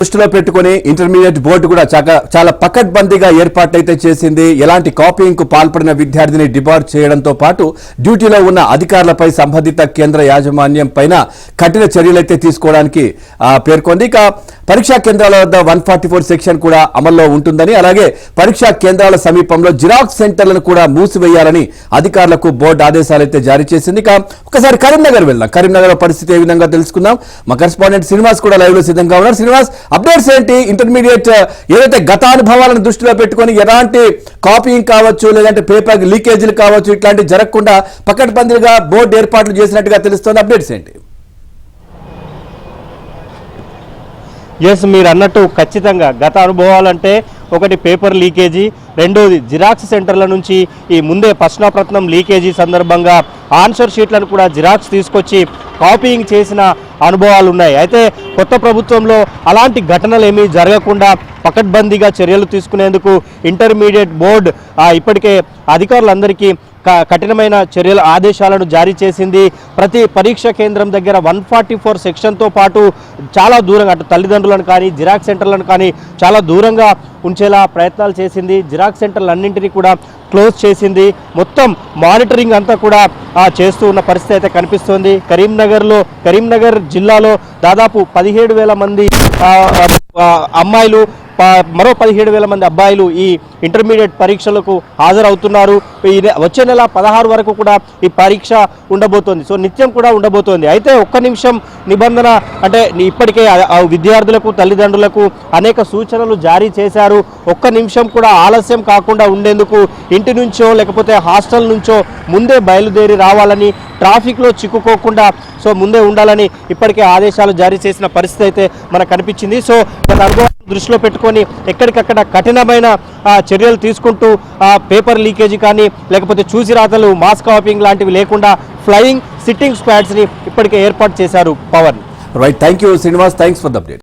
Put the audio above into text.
దృష్టిలో పెట్టుకుని intermediate board కూడా చాలా పకడ్బందీగా ఏర్పాట్లయితే చేసింది. ఎలాంటి కాపీయింగ్ కు పాల్పడిన విద్యార్థిని డిబార్ చేయడంతో పాటు డ్యూటీలో ఉన్న అధికారులపై సంబంధిత కేంద్ర యాజమాన్యం పైన కఠిన చర్యలైతే తీసుకోవడానికి పేర్కొంది. ఇక పరీక్షా కేంద్రాల వద్ద 144 సెక్షన్ కూడా అమల్లో ఉంటుందని, అలాగే పరీక్షా కేంద్రాల సమీపంలో జిరాక్స్ సెంటర్లను కూడా మూసివేయాలని అధికారులకు బోర్డు ఆదేశాలైతే జారీ చేసింది. ఇక ఒకసారి కరీంనగర్ వెళ్దాం. కరీంనగర్ పరిస్థితి ఏ విధంగా తెలుసుకుందాం. మా కరెస్పాండెంట్ శ్రీనివాస్ కూడా లైవ్ లో సిద్ధంగా ఉన్నారు. శ్రీనివాస్, అప్డేట్స్ ఏంటి? ఇంటర్మీడియట్ ఏదైతే గతానుభవాలను దృష్టిలో పెట్టుకుని ఎలాంటి కాపీయింగ్ కావచ్చు, లేదంటే పేపర్ లీకేజీలు కావచ్చు, ఇట్లాంటి జరగకుండా పకడ్బందీగా బోర్డు ఏర్పాట్లు చేసినట్టుగా తెలుస్తోంది. అప్డేట్స్ ఏంటి? ఎస్, మీరు అన్నట్టు ఖచ్చితంగా గత అనుభవాలంటే ఒకటి పేపర్ లీకేజీ, రెండోది జిరాక్స్ సెంటర్ల నుంచి ఈ ముందే ప్రశ్నపత్రం లీకేజీ సందర్భంగా ఆన్సర్ షీట్లను కూడా జిరాక్స్ తీసుకొచ్చి కాపీయింగ్ చేసిన అనుభవాలు ఉన్నాయి. అయితే కొత్త ప్రభుత్వంలో అలాంటి ఘటనలు ఏమీ జరగకుండా పకడ్బందీగా చర్యలు తీసుకునేందుకు ఇంటర్మీడియట్ బోర్డు ఇప్పటికే అధికారులందరికీ కఠినమైన చర్యల ఆదేశాలను జారీ చేసింది. ప్రతి పరీక్ష కేంద్రం దగ్గర 144 సెక్షన్తో పాటు చాలా దూరంగా అటు తల్లిదండ్రులను కానీ జిరాక్స్ సెంటర్లను కానీ చాలా దూరంగా ఉంచేలా ప్రయత్నాలు చేసింది. జిరాక్స్ సెంటర్లన్నింటినీ కూడా క్లోజ్ చేసింది. మొత్తం మానిటరింగ్ అంతా కూడా చేస్తూ ఉన్న పరిస్థితి అయితే కనిపిస్తోంది. కరీంనగర్ జిల్లాలో దాదాపు 17,000 మంది అమ్మాయిలు, మరో 17,000 మంది అబ్బాయిలు ఈ ఇంటర్మీడియట్ పరీక్షలకు హాజరవుతున్నారు. వచ్చే నెల 16 వరకు కూడా ఈ పరీక్ష ఉండబోతోంది. సో నిత్యం కూడా ఉండబోతోంది. అయితే ఒక్క నిమిషం నిబంధన అంటే ఇప్పటికే విద్యార్థులకు, తల్లిదండ్రులకు అనేక సూచనలు జారీ చేశారు. ఒక్క నిమిషం కూడా ఆలస్యం కాకుండా ఉండేందుకు ఇంటి నుంచో లేకపోతే హాస్టల్ నుంచో ముందే బయలుదేరి రావాలని, ట్రాఫిక్లో చిక్కుకోకుండా సో ముందే ఉండాలని ఇప్పటికే ఆదేశాలు జారీ చేసిన పరిస్థితి అయితే మనకు కనిపించింది. సో గత అనుభవం దృష్టిలో పెట్టుకొని ఎక్కడికక్కడ కఠినమైన చర్యలు తీసుకుంటూ పేపర్ లీకేజీ కానీ లేకపోతే చూసిరాతలు, మాస్ కాపింగ్ లాంటివి లేకుండా ఫ్లయింగ్ సిట్టింగ్ స్క్వాడ్స్ని ఇప్పటికే ఏర్పాటు చేశారు. Pawan. Right, thank you Srinivas, thanks for the update.